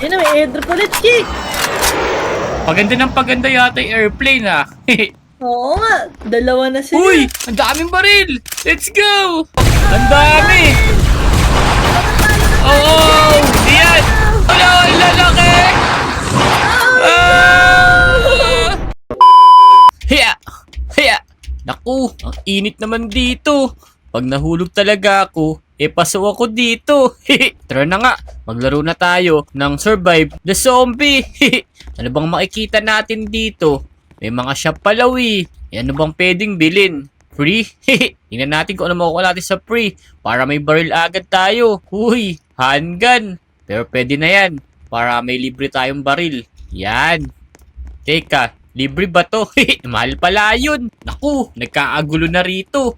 Yun na, may airdrop ulit, Jake. Paganda ng paganda yata yung airplane ah. Oo nga, dalawa na sila. Uy! Ang daming baril! Let's go! Ang dami! Oo! Diyan! Wala! Ang lalaki! Ah! Hiya! Hiya! Naku! Ang init naman dito! Pag nahulog talaga ako, paso ako dito. Tara na nga, maglaro na tayo ng Survive the Zombie. Ano bang makikita natin dito? May mga shop palaw eh. Ano bang pwedeng bilhin? Free? Tingnan natin kung ano makukuha natin sa free para may baril agad tayo. Uy, handgun. Pero pwede na yan para may libre tayong baril. Yan. Teka, libre ba to? Mahal pala yun. Naku, nagkaagulo na rito.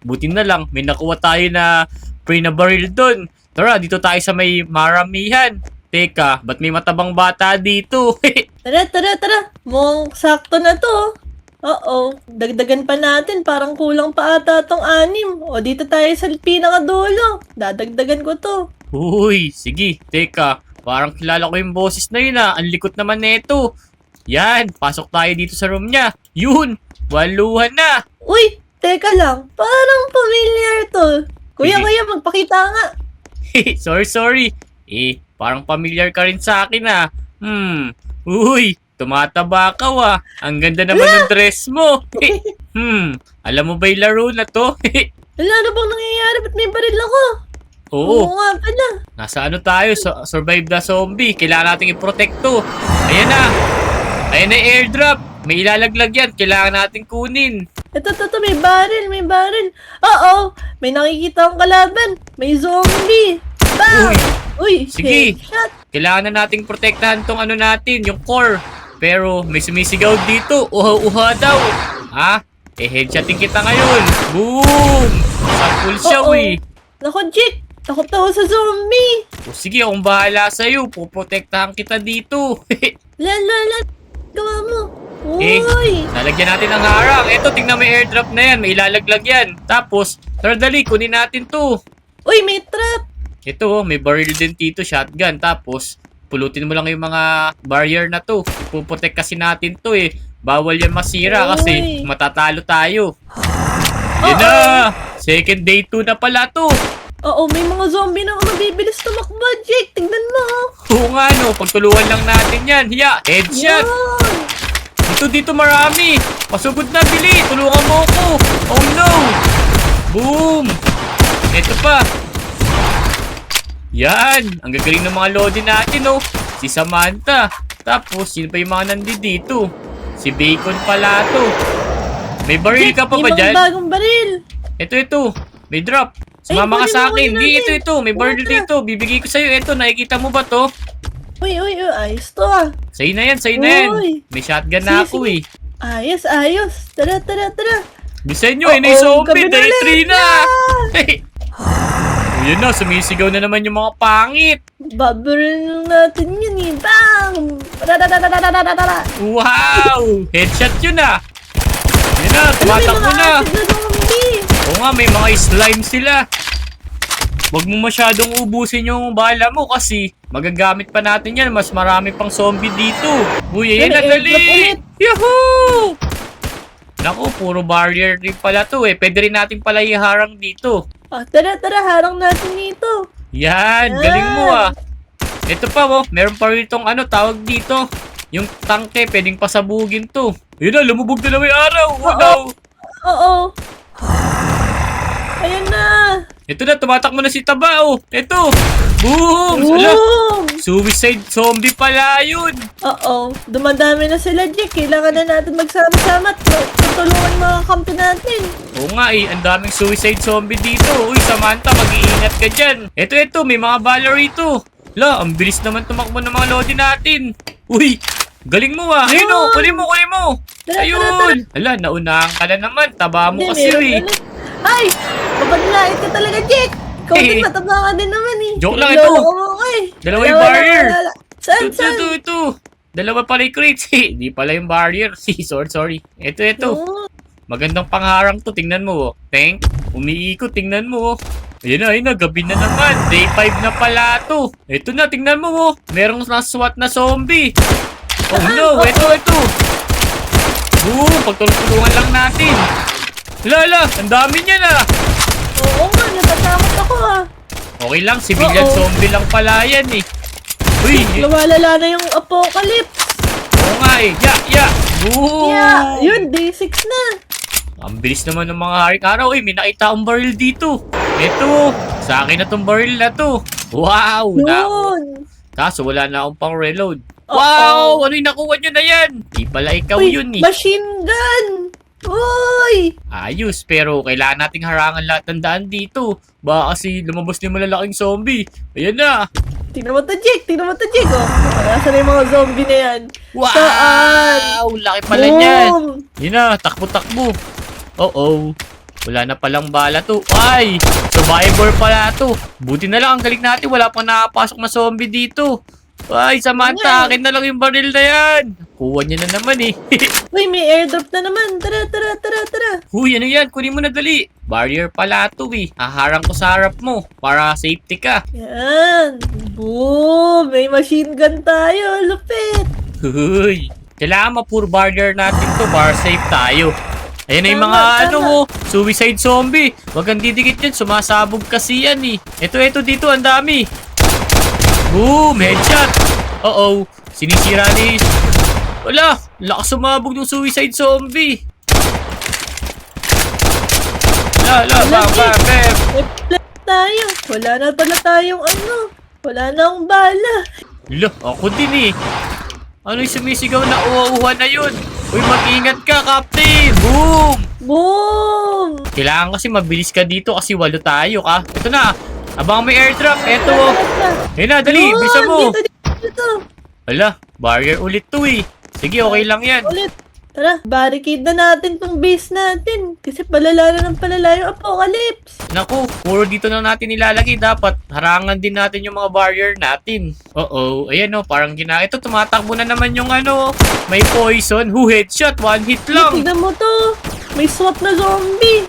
Buti na lang, may nakuha tayo na free na baril dun. Tara, dito tayo sa may maramihan. Teka, ba't may matabang bata dito? Tara, tara, tara. Mukhang sakto na to. Oo, dagdagan pa natin. Parang kulang pa ata tong 6. O, dito tayo sa pinakadulo. Dadagdagan ko to. Uy, sige, teka. Parang kilala ko yung boses na yun ah. Ang likot naman neto. Yan, pasok tayo dito sa room niya. Yun, waluhan na. Uy, teka lang. Parang familiar to. Kuya, Sige. kuya, magpakita nga. Sorry. Parang familiar ka rin sa akin ah. Uy, tumataba ka ah. Ang ganda naman ng dress mo. Alam mo ba yung laro na to? Wala na bang nangyayari? Ba't may baril ako? Oo, Oo nga pala. nasa ano tayo? Survive the Zombie. Kailangan nating i-protect to. Ayan na. Ayan na yung airdrop. May ilalaglag yan. Kailangan nating kunin. Ito, may baril, may baril. Oo, may nakikita akong kalaban. May zombie. Bang! Uy, Sige. headshot. Kailangan na nating protektahan tong ano natin, yung core. Pero may sumisigaw dito. Uha-uha daw. Ha? Headshotin kita ngayon. Boom! Sampul siya, Oo. we. Naku, Jake. Takot ako sa zombie. O sige, akong bahala sa'yo. Puprotektahan kita dito. Lala. Gawa mo. Eh, Uy. lalagyan natin ng harang. Eto, tingnan mo yung airdrop na yan. May ilalaglag yan. Tapos, tara dali, kunin natin to. Uy, may trap. Ito, may barrel din dito, shotgun. Tapos, pulutin mo lang yung mga barrier na to. Ipuprotect kasi natin to eh. Bawal yan masira kasi Uy. matatalo tayo. Yan na! Second day 2 na pala to. Oo, may mga zombie na mabibilis tumakbo, Jake. Tignan mo. Oo nga no, pagtulungan lang natin yan. Hiya, headshot. Yan. Dito marami. Pasugod na, bili. Tulungan mo ako. Oh no. Boom. Ito pa. Yan. Ang gagaling ng mga lodi natin, oh. Si Samantha. Tapos, sino pa yung mga nandito? Si Bacon pala to. May baril ka pa ba May dyan? mga bagong baril. Ito. May drop. Sumama ka kunin sa mo, akin. kunin Hindi, natin. ito. May baril Tara. dito. Bibigay ko sa'yo. Ito, nakikita mo ba to? Uy, ayos to ah. Sa'yo na yan. Uy. May shotgun na ako Sige. eh. Ayos. Tara. Bisan nyo, na Oo, zombie. kami Day ulit 3 na. Yun na, sumisigaw na naman yung mga pangit. Babaril natin yun eh. Bang! Radadadadadadadada. Wow! Headshot yun ah. Yun na, tumatakbo na. acid na zombie. Oo nga, may mga slime sila. Huwag mo masyadong ubusin yung bala mo kasi magagamit pa natin yan. Mas marami pang zombie dito. Uy, ayan na, Dali, airdrop dali! ulit. Yahoo! Naku, puro barrier rin pala to eh. Pwede rin natin pala iharang dito. Tara, harang natin dito. Yan, galing mo ah. Ito pa oh, meron pa rin itong ano, tawag dito. Yung tangke, pwedeng pasabugin to. Yun na, lumubog na lang yung araw. Oh no! Oo. Ayan na. Ito na, tumatakbo na si Taba oh. Ito! Boom! Sala! Boom! Suicide zombie pala yun! Oo. Dumadami na sila, Jake. Kailangan na natin magsama-sama at tutulungan mga kampi natin. Oo nga eh, ang daming suicide zombie dito. Uy, Samantha, mag-iingat ka dyan. Ito, may mga bala rito. La, ang bilis naman tumakbo ng mga lodi natin. Uy, galing mo ah. Ayun oh, kunin mo. Tara. Ayun! Ala, naunahan ka na naman. Taba mo kasi meron eh. ulit. Ay! Mapaglait ka talaga, Jake. Ikaw din, mataba ka din naman eh. Joke lang Niloloko ito. mo ako eh. Dalawa yung barrier. Saan? Ito. Dalawa pala yung crates. Hindi pala yung barrier. Sorry. Ito. Oo. Magandang pangharang to. Tingnan mo. Tank. Umiikot. Tingnan mo. Ayun na, gabi na naman. Day 5 na pala to. Ito na, tingnan mo oh. Merong naswat na zombie. Oh no, ito. Pagtulungan lang natin. Lala, ang dami niya na. Oo nga, natatakot ako ah. Okay lang, civilian Oo. zombie lang pala yan eh. Uy, Lumalala na yung apocalypse. oo nga eh. Ya. Boom! Yeah, yun, day 6 na. Ang bilis naman ng mga haring araw eh. May nakita akong baril dito. Ito, sa akin na tong baril na to. Wow! Yun. Kaso wala na akong pang reload. Oo. Wow! Ano yung nakuha nyo na yan? Di pala ikaw Uy, yun eh. machine gun. Uy! Ayos, pero kailangan nating harangan lahat ng daan dito. Baka kasi lumabas na yung malalaking zombie. Ayan na. Tingnan mo to, Jake. Oh. Nasaan na yung mga zombie na yan? Wow! Saan? Laki pala niyan. Boom! Yun na, takbo-takbo. Oo. Wala na palang bala to. Ay! Survivor pala to. Buti na lang, ang galing natin. Wala pang nakapasok na zombie dito. Ay, Samantha, akin na lang yung baril na yan. Kuha niya na naman eh. Uy, may airdrop na naman. Tara. Huy, ano yan? Kunin mo na dali. Barrier pala to eh. Haharang ko sa harap mo para safety ka. Yan. Boom! May machine gun tayo. Lupit. Huy. Kailangan ma-pure barrier natin to para safe tayo. Ayan na yung mga Tama. suicide zombie. Wag kang didikit yan. Sumasabog kasi yan eh. Ito dito. Ang dami. Boom! Headshot! Uh-oh! Sinisira ni... Wala! Lakas sumabog ng suicide zombie! Bam! May plan tayo. Wala na pala tayong ano. Wala na akong bala. Lo, ako din eh! Ano yung sumisigaw na uwa-uwa na yun? Uy, mag-ingat ka, Captain! Boom! Boom! Kailangan kasi mabilis ka dito kasi 8 tayo ka. Ito na! Abang may airdrop! Eto! Ayun na, dali! Yun, Bisa mo! Dito. Ala, barrier ulit to eh. Sige, okay lang yan. Ulit. Tara, barricade na natin tong base natin. Kasi palala na ng palala yung apocalypse. Naku, puro dito na natin nilalagay. Dapat harangan din natin yung mga barrier natin. Oo, ayan o, parang Ito, tumatakbo na naman yung ano, may poison. Headshot, 1 hit lang. Tignan mo to. May swap na zombie.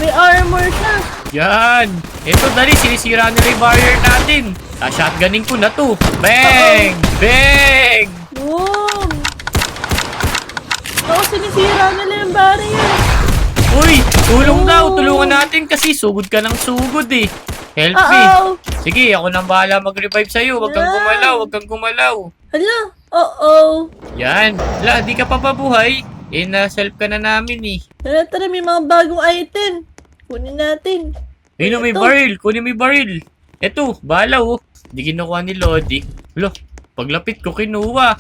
May armor siya. Yan. Ito, dali, sinisira nila yung barrier natin. Shotgunning ko na to. Bang! Bang! Boom! Ako, sinisira nila yung barrier. Uy, tulong daw. Tulungan natin kasi sugod ka ng sugod eh. Help me. Uh-oh. Sige, ako nang bahala mag-revive sa'yo. Huwag kang Yan. gumalaw, huwag kang gumalaw. Hala, oo. Yan. Wala, di ka pa mabuhay. Na-self ka na namin eh. Tara, may mga bagong item. Kunin natin. Ayun, may Ito. baril. Kunin mo yung baril. Eto, bala oh. Di kinukuha ni Lodi. Lo, paglapit ko kinuha.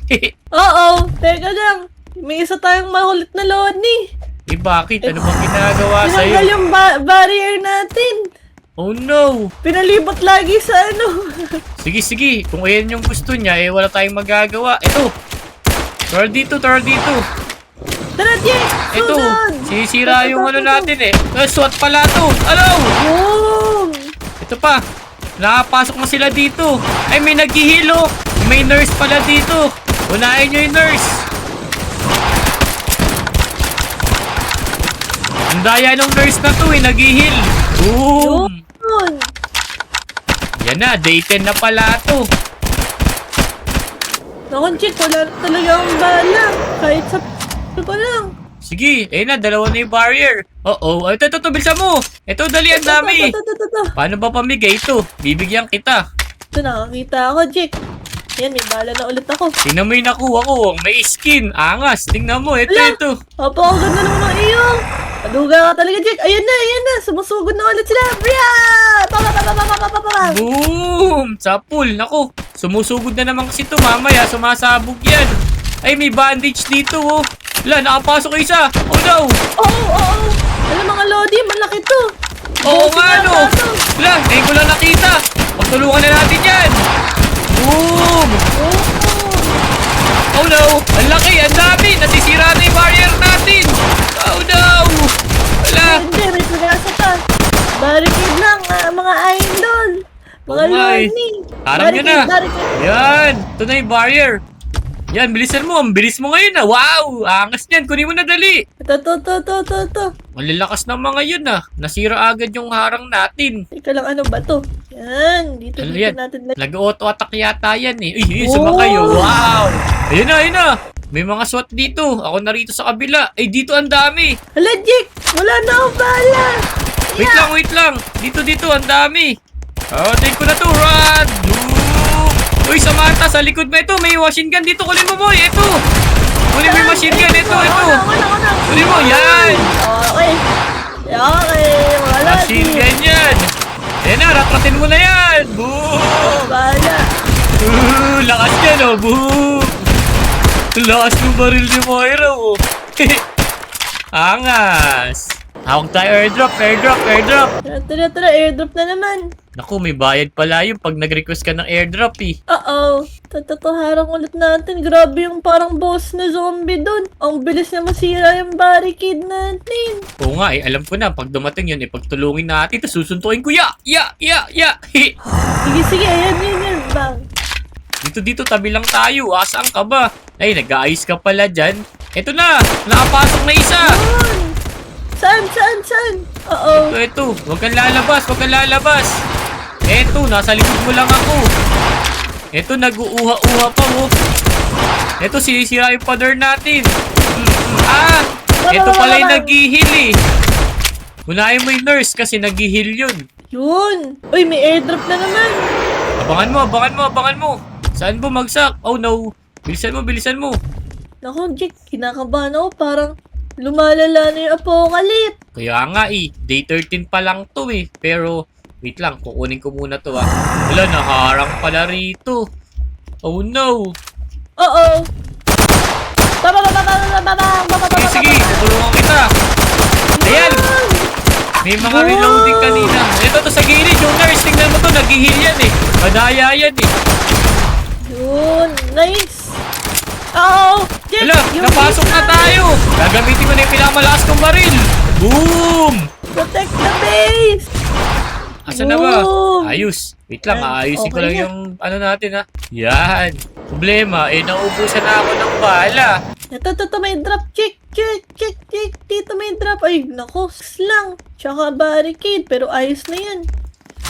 Oo, teka lang. May isa tayong makulit na Loni. Eh bakit? Ano bang ginagawa Tinanggal sa'yo? yung barrier natin. Oh no. Pinalibot lagi sa ano. Sige. Kung ayan yung gusto niya, eh wala tayong magagawa. Eto. Tara dito. Tara, Jake! Eto. Sunod! Sinisira yung ano natin eh. SWAT pala to. Hello. Boom! Ito pa. Nakapasok na sila dito. Ay, may naghihilo. May nurse pala dito. Unahin nyo yung nurse. Ang daya ng nurse na to eh. Naghihil. Boom. Yun! Yan na. Day 10 na pala to. Naku, Jake, wala na talaga akong bala. Kahit sa ko lang. Sige. Ayun na. Dalawa na yung barrier. Oo. Ito. Bilisan mo. Ito. Dali. Ang dami. Ito. Paano ba pamigay ito? Bibigyan kita. Ito, nakakita ako, Jake. Yan, may bala na ulit ako. Tingnan mo yung nakuha ko. May skin. Angas. Tingnan mo. Ito. Ala! Opo, ang ganda naman ng iyo. Maduga ka talaga, Jake. Ayan na. Sumusugod na ulit sila. Bria! Boom! Sa pool. Naku. Sumusugod na naman kasi ito. Mamaya. Sumasabog yan. Ay, may bandage dito oh. Wala, nakapasok isa. Oh no. Oo. Alam mga Lodi, malaki to. Oo Bossy nga no. yata to. Wala, ngayon ko lang nakita. Pagtulungan na natin yan. Boom! Oo. Oh no! Ang laki! Ang dami! Nasisira na yung barrier natin! Oh no! Wala! Hindi, may pagasa pa. Barricade lang, mga idol. Mga Oh my. Lodi. Harap nyo na. Barricade. Yan! Ito na yung barrier. Yan, bilisan mo. Ang bilis mo ngayon ah. Wow! Angas niyan. Kunin mo na dali. Ito. Malalakas ng mga yun ah. Nasira agad yung harang natin. Teka lang, ano ba to? Yan, dito Ano dito yan? natin. Nag-auto attack yata yan eh. Uy, Oh! sumakay oh. Wow! Ayun na. May mga SWAT dito. Ako narito sa kabila. Ay, dito ang dami. Hala, Jake! Wala na akong bala! Wait lang. Dito, ang dami. Take ko na to, Rod. Uy, Samantha, sa likod mo ito. May machine gun dito. Kunin mo, boy. Ito. Kunin mo yung machine gun. Ito. Ako na. Kunin mo, yan. Okay, wala. Machine gun yan. Ayan na, ratratin mo na yan. Boom. Bala. Lakas yan, oh. Boom. Lakas ng baril ni Moira, oh. Angas. Hawag tayo airdrop. Tara, airdrop na naman. Naku, may bayad pala yung pag nag-request ka ng airdrop, eh. Tataharang ulit natin. Grabe yung parang boss na zombie dun. Ang bilis na masira yung barricade natin. Oo nga, eh. Alam ko na, pag dumating yun, eh, pagtulungin natin, ito susuntukin ko. Ya. Sige, yan. Bang. Dito, tabi lang tayo. Asaan ka ba? Ay, nag-aayos ka pala dyan. Eto na, nakapasok na isa. Yun. Saan? Ito. Huwag kang lalabas. Eto, nasa likod mo lang ako. Eto, nag-uuha-uha pa, oh. Eto, sinisira yung pader natin. Eto pala yung nag-heal, eh. Unahin mo yung nurse kasi nag-heal yun. Yun. Uy, may airdrop na naman. Abangan mo. Saan bumagsak? Oh no. Bilisan mo. Naku, Jake, kinakabahan ako. Parang lumalala na yung apocalypse. Kaya nga eh, day 13 pa lang to eh. Pero, wait lang, kukunin ko muna to ah. Wala, naharang pala rito. Oh no. Sige, tutulungan kita. Ayan, may mga reloading kanina. Ito to sa gilid, yung nurse, tingnan mo to, nag-heal yan eh. Madaya yan eh. Yun, nice. Jake, Hala, yung napasok na base tayo. Gagamitin ko na yung pinakamalakas kong baril. Boom! Protect the base. Asan na ba? Boom! Ayos. Wait lang, Yan, aayusin ko okay lang na. yung ano natin ha. Yan. Problema, nauubusan na ako ng bala. Ito, may drop. Check. Dito may drop. Ay, naku, lang. Tsaka barricade, pero ayos na yan.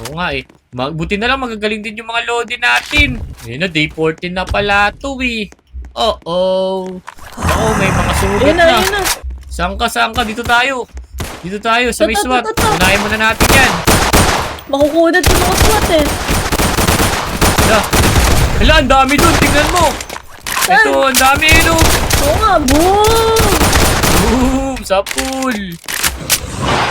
Oo nga eh. Buti na lang magagaling din yung mga loading natin. Ayun na, day 14 na pala to eh. Oo, may mga sugat Ayun na. na. Saan ka? Dito tayo, sa may Ito. SWAT. Unahin muna natin yan. Makukunat yung mga SWAT eh. Hala, ang dami dun. Tingnan mo. Ito, ang dami no. Oo nga, boom! Boom, sa pool.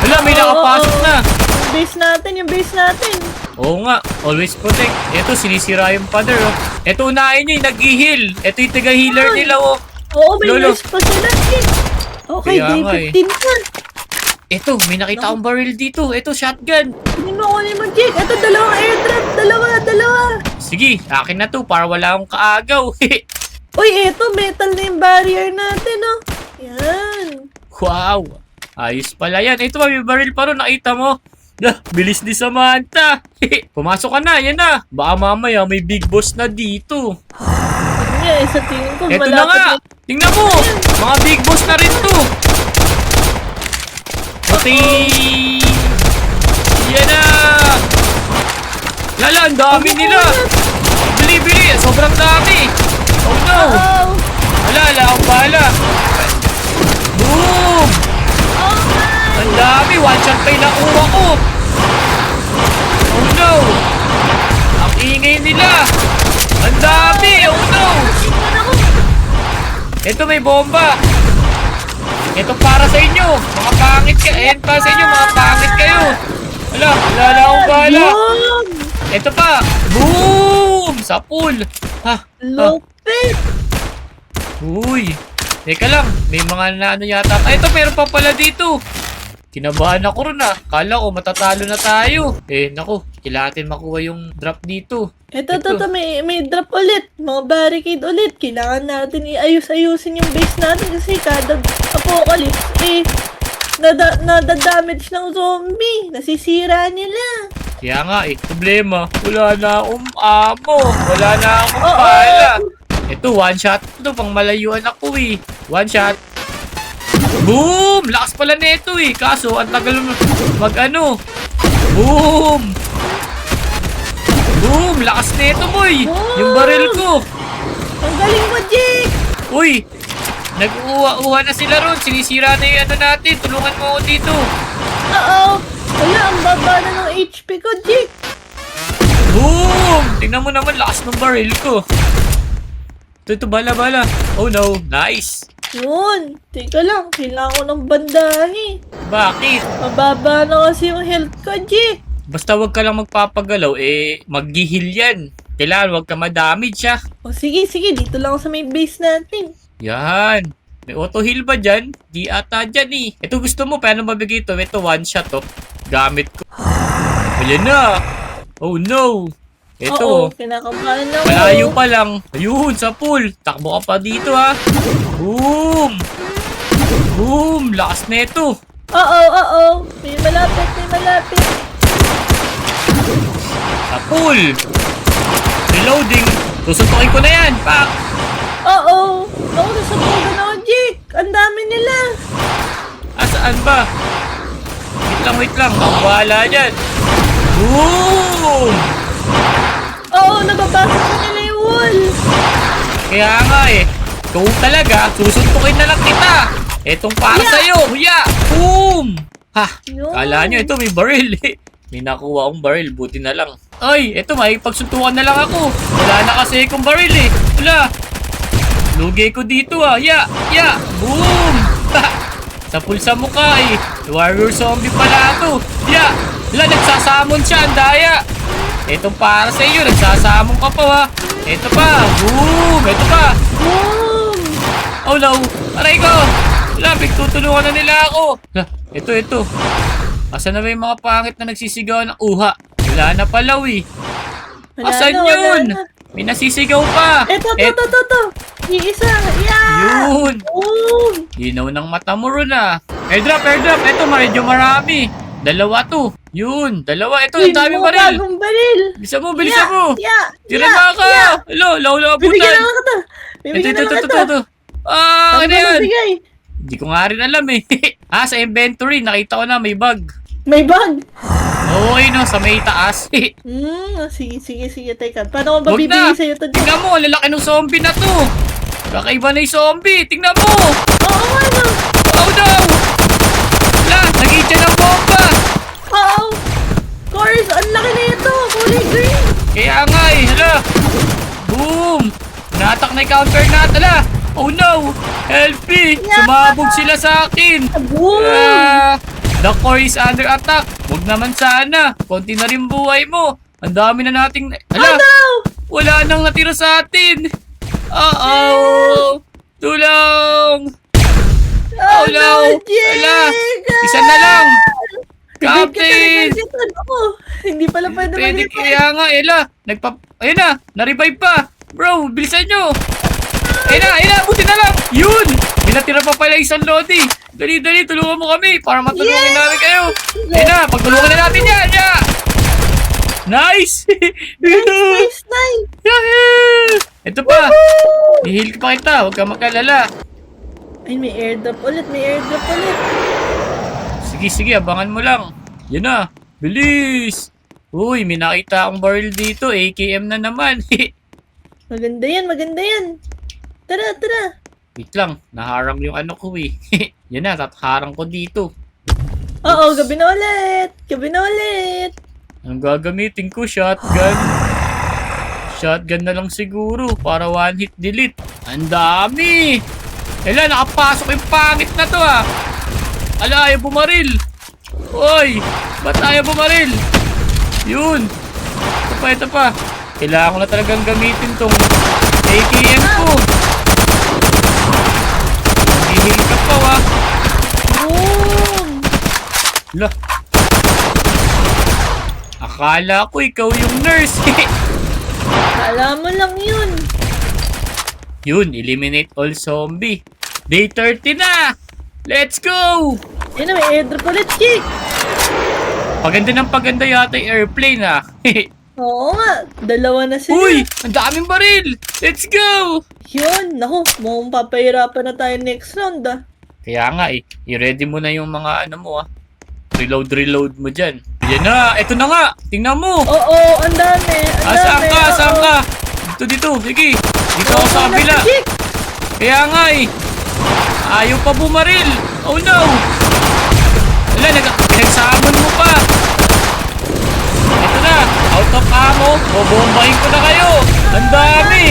Hala, may nakapasok na. Yung base natin. Oo nga, always protect. Ito, sinisira yung pader, oh. Ito, unahin nyo yung nag-heal. Ito yung taga-healer nila, oh. Oo, may Lolo. nurse pa sila eh. Okay, Kaya day nga eh. 15 na. Ito, may nakita akong barrel dito. Ito, shotgun. Kunin mo, Jake. Ito, dalawang airdrop. Dalawa. Sige, akin na to para wala akong kaagaw. Uy, eto, metal na yung barrier natin, oh. Yan. Wow, ayos pala yan. Ito, may barrel pa ron. Nakita mo? Bilis ni Samantha. Pumasok ka na, yan na. Baka mamaya may big boss na dito. Yan, sa tingin ko, Ito na nga. Tingnan mo. Mga big boss na rin to. Puti. Yan na. Lala, ang dami nila. Bili. Sobrang dami. Oh no. Oh, Wala akong bala. Boom. Ang dami. One shot pa yung nakuha ko. Oh no. Ang ingay nila. Ang dami. Oh no. Ito may bomba. Ito para sa inyo. Mga pangit kayo. Ayan para sa inyo. Mga pangit kayo. Wala akong bala. yun. Ito pa. Boom. Sa pool. Lupit. Uy. Teka lang. May mga ano yata. Ay, ito meron pa pala dito. Kinabahan ako ron ah. Kala ko matatalo na tayo. Naku. Kailangan natin makuha yung drop dito. Ito, may drop ulit. Mga barricade ulit. Kailangan natin iayos-ayusin yung base natin kasi kada apocalypse, nadadamage ng zombie. Nasisira nila. Kaya nga problema. Wala na akong ammo. Wala na akong bala. Ito, one shot. Ito, pang malayuan ako eh. One shot. Boom! Lakas pala nito eh. Kaso, ang tagal mag-ano. Boom! Boom! Lakas nito, boy! Boom! Yung baril ko. Ang galing mo, Jake! Uy! Nag-uwa-uwa na sila ron. Sinisira na yung ano natin. Tulungan mo ako dito. Oo! Wala, ang baba na ng HP ko, Jake! Boom! Tingnan mo naman, lakas ng baril ko. Ito, bala. Oh no, nice. Yun! Teka lang, kailangan ko ng bandahan eh. Bakit? Mababa na kasi yung health ko, Jake! Basta wag ka lang magpapagalaw, mag-heal yan. Kailangan wag ka ma-damage, ha. O sige, dito lang sa may base natin. Yan. May auto-heal ba dyan? Di ata dyan, eh. Ito gusto mo, paano mabigay ito? Ito, one shot, oh. Gamit ko. Ayan na. Oh no. Oo, Ito, kinakabahan na ako. malayo pa lang. Ayun, sa pool. Takbo ka pa dito, ha. Boom! Boom! Lakas na ito. Oo. May malapit. Sa pool. Reloading. Susuntukin ko na yan. Pak! Oo. Naku, nasabugan ako, Jake. Ang dami nila. Saan ba? Wait lang. Ako bahala dyan. Boom! Oo, nababasa ko nila yung wall. Kaya nga eh. Ikaw talaga, susuntukin na lang kita. Etong para Yeah. sa'yo. Huya! Boom! Ha! Yun. Kala nyo, ito may baril eh. May nakuha akong baril, buti na lang. Ay, eto, may pagsuntukan na lang ako. Wala na kasi akong baril eh. Wala. Lugay ko dito ah. Ya! Boom! Ha! Sa pulsa mukha eh. Warrior zombie pala to. Ya! Wala, nagsasamon siya. Ang daya. Etong para sa iyo. Nagsasamon ka pa ha. Eto pa. Boom! Eto pa. Boom! Oh no. Aray ko. Wala, pagtutulungan na nila ako. Ito. Asan na ba yung mga pangit na nagsisigaw ng uha? Wala na pala eh. Wala Asan na, wala yun? na. May nasisigaw pa. Ito. Yung isa. Yeah! Yun. Boom! Ginaw ng mata mo ron ah. Airdrop. Ito, medyo marami. Dalawa to. Yun, dalawa. Ito, ang dami Yung baril. bagong baril. Bilisan mo. Yeah! Tira na ka. Hello, law Bibigyan abutan. na lang kita. Bibigyan na lang kita. Ito. Ah, ano yan? Bigay. Hindi ko nga rin alam eh. Sa inventory, nakita ko na may bug. May bag. Oo, no, sa may taas. Sige. Teka, paano ko ba Wag bibigay na. sa'yo ito? Tingnan mo, ang lalaki ng zombie na to. Kakaiba na yung zombie. Tingnan mo. Oo nga no. Oh no. Wala, nag-itcha ng bomba. Oo. Course, ang laki na ito. Kulay green. Kaya nga eh, hala. Boom. Natak na yung counter natin, hala. Oh no. Help me. Yeah. Sumabog sila sa akin. Boom. The core is under attack. Huwag naman sana. Konti na rin buhay mo. Ang dami na nating... Hala! No. Wala nang natira sa atin. Uh-oh! Tulong! Oh no! Hala! Isa na lang! Captain! Ako, hindi pala pwede Pwede mag-revive. kaya nga, Ela. Ayun na! Na-revive pa! Bro, bilisan nyo! Ayun na! Buti na lang! Yun! May natira pa pala isang lodi. Dali, tulungan mo kami para matulungan namin kayo. Ayun na! Pagtulungan na natin yan! Yeah! Nice! Nice. Yahoo! Ito pa! I-heal pa kita, huwag ka makalala. Ay, may airdrop ulit. Sige, abangan mo lang. Yan na, bilis! Uy, may nakita akong barrel dito, AKM na naman. Maganda yan. Tara. Wait lang, naharang yung ano ko eh. Yan na, tatharang ko dito. Oo, gabi na ulit. Anong gagamitin ko? Shotgun. Shotgun na lang siguro para one hit delete. Ang dami! Ela, nakapasok yung pangit na to ah. Ala, ayaw bumaril. Uy, ba't ayaw bumaril? Yun. Ito pa. Kailangan ko na talagang gamitin tong AKM ko. Hihil ka pa ah. Boom! Ala. Akala ko ikaw yung nurse. Kala mo lang yun. Yun, eliminate all zombie. Day 30 na! Let's go! Yan na, may airdrop ulit, Chick. Paganda yata yung airplane ah. Oo nga, dalawa na sila. Uy! Ang daming baril! Let's go! Yun, naku, mukhang papahirapan na tayo next round ah. Kaya nga i-ready mo na yung mga ano mo reload mo dyan. Yan na, eto na nga, tingnan mo. Oo, ang dami. Ang Saan dami. ka, Oo. saan ka? Dito, sige. Dito ako sa kabila. Jake. Kaya nga ayaw pa bumaril. Oh no. Wala, pinagsamon mo pa. Ito na, out of ammo. Bobombahin ko na kayo. Ang dami.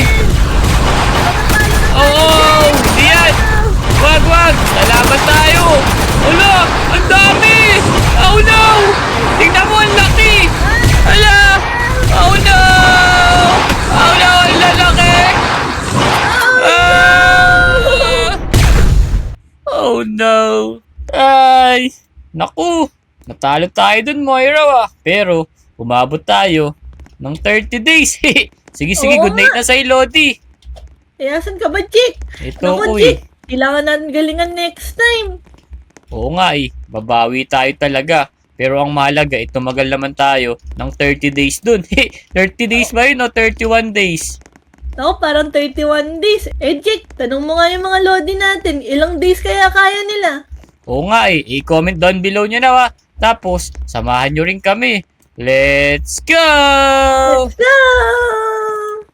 Oo, hindi yan. Wag. Lalaban tayo. Wala, ang dami. Oh no. Tingnan mo, ang laki. Hala. Oh no. Oh no, ang lalaki. Ah! Oh no. Ay. Naku. Natalo tayo dun, Moira Pero, umabot tayo ng 30 days. Sige, Oo good night na sa'yo, Lodi. Asan ka ba, Jake? Ito Naku, ko Jake. Kailangan natin galingan next time. Oo nga babawi tayo talaga. Pero ang mahalaga, tumagal naman tayo ng 30 days dun. 30 days ba yun o 31 days? Naku, parang 31 days. Jake, tanong mo nga yung mga lodi natin. Ilang days kaya kaya nila? Oo nga i-comment down below nyo na Tapos, samahan nyo rin kami. Let's go! Let's go!